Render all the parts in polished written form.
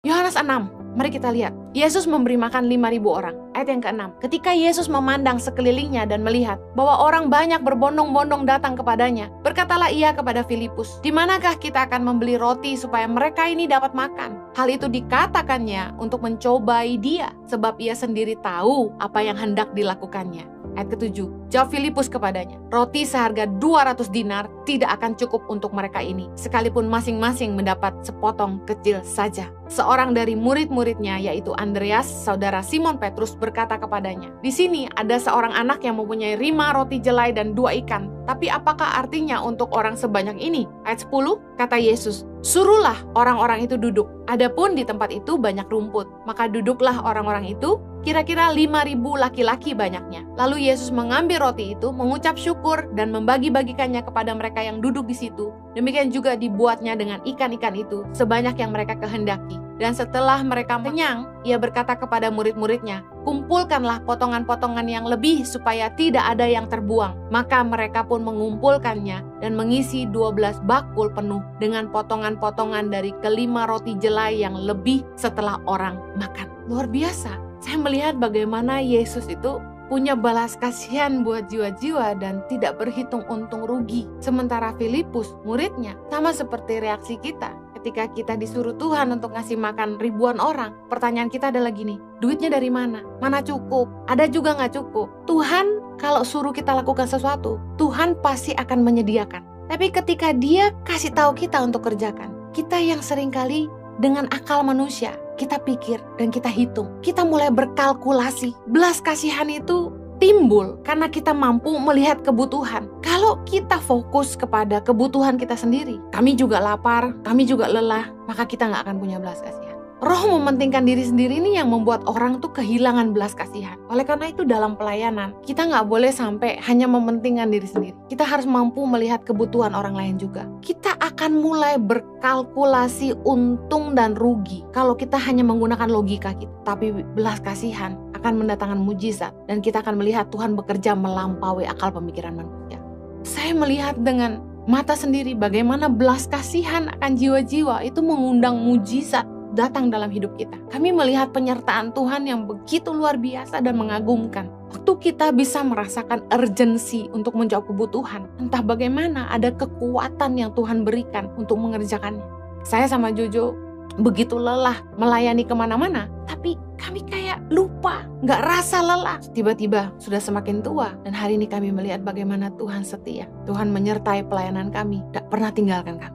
Yohanes 6, mari kita lihat. Yesus memberi makan 5.000 orang. Ayat yang ke-6. Ketika Yesus memandang sekelilingnya dan melihat bahwa orang banyak berbondong-bondong datang kepadanya, berkatalah ia kepada Filipus, "Di manakah kita akan membeli roti supaya mereka ini dapat makan?" Hal itu dikatakannya untuk mencobai dia, sebab ia sendiri tahu apa yang hendak dilakukannya. Ayat ke-7. Jawab Filipus kepadanya, "Roti seharga 200 dinar tidak akan cukup untuk mereka ini, sekalipun masing-masing mendapat sepotong kecil saja." Seorang dari murid-muridnya, yaitu Andreas, saudara Simon Petrus, berkata kepadanya, "Di sini ada seorang anak yang mempunyai 5 roti jelai dan 2 ikan. Tapi apakah artinya untuk orang sebanyak ini?" Ayat 10, kata Yesus, "Suruhlah orang-orang itu duduk. Adapun di tempat itu banyak rumput." Maka duduklah orang-orang itu, kira-kira 5.000 laki-laki banyaknya. Lalu Yesus mengambil roti itu, mengucap syukur, dan membagi-bagikannya kepada mereka yang duduk di situ. Demikian juga dibuatnya dengan ikan-ikan itu, sebanyak yang mereka kehendaki. Dan setelah mereka kenyang, ia berkata kepada murid-muridnya, "Kumpulkanlah potongan-potongan yang lebih supaya tidak ada yang terbuang." Maka mereka pun mengumpulkannya dan mengisi 12 bakul penuh dengan potongan-potongan dari kelima roti jelai yang lebih setelah orang makan. Luar biasa. Saya melihat bagaimana Yesus itu punya balas kasihan buat jiwa-jiwa dan tidak berhitung untung rugi. Sementara Filipus, muridnya, sama seperti reaksi kita. Ketika kita disuruh Tuhan untuk ngasih makan ribuan orang, pertanyaan kita adalah gini, duitnya dari mana? Mana cukup? Ada juga nggak cukup? Tuhan kalau suruh kita lakukan sesuatu, Tuhan pasti akan menyediakan. Tapi ketika Dia kasih tahu kita untuk kerjakan, kita yang seringkali dengan akal manusia, kita pikir dan kita hitung. Kita mulai berkalkulasi. Belas kasihan itu timbul karena kita mampu melihat kebutuhan. Kalau kita fokus kepada kebutuhan kita sendiri, kami juga lapar, kami juga lelah, maka kita nggak akan punya belas kasihan. Roh mementingkan diri sendiri ini yang membuat orang tuh kehilangan belas kasihan. Oleh karena itu dalam pelayanan, kita nggak boleh sampai hanya mementingkan diri sendiri. Kita harus mampu melihat kebutuhan orang lain juga. Kita akan mulai berkalkulasi untung dan rugi kalau kita hanya menggunakan logika kita. Tapi belas kasihan akan mendatangkan mujizat dan kita akan melihat Tuhan bekerja melampaui akal pemikiran manusia. Saya melihat dengan mata sendiri bagaimana belas kasihan akan jiwa-jiwa itu mengundang mujizat datang dalam hidup kita. Kami melihat penyertaan Tuhan yang begitu luar biasa dan mengagumkan. Waktu kita bisa merasakan urgensi untuk menjawab kebutuhan, entah bagaimana ada kekuatan yang Tuhan berikan untuk mengerjakannya. Saya sama Jojo begitu lelah melayani kemana-mana, tapi kami kayak lupa, gak rasa lelah. Tiba-tiba sudah semakin tua, dan hari ini kami melihat bagaimana Tuhan setia. Tuhan menyertai pelayanan kami, gak pernah tinggalkan kami.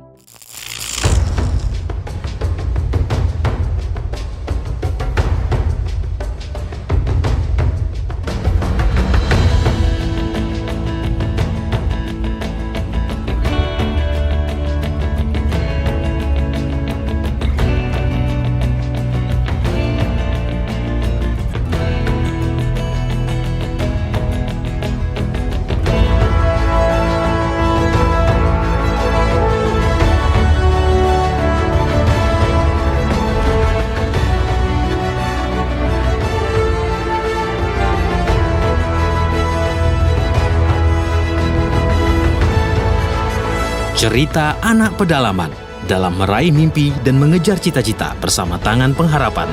Cerita anak pedalaman dalam meraih mimpi dan mengejar cita-cita bersama Tangan Pengharapan.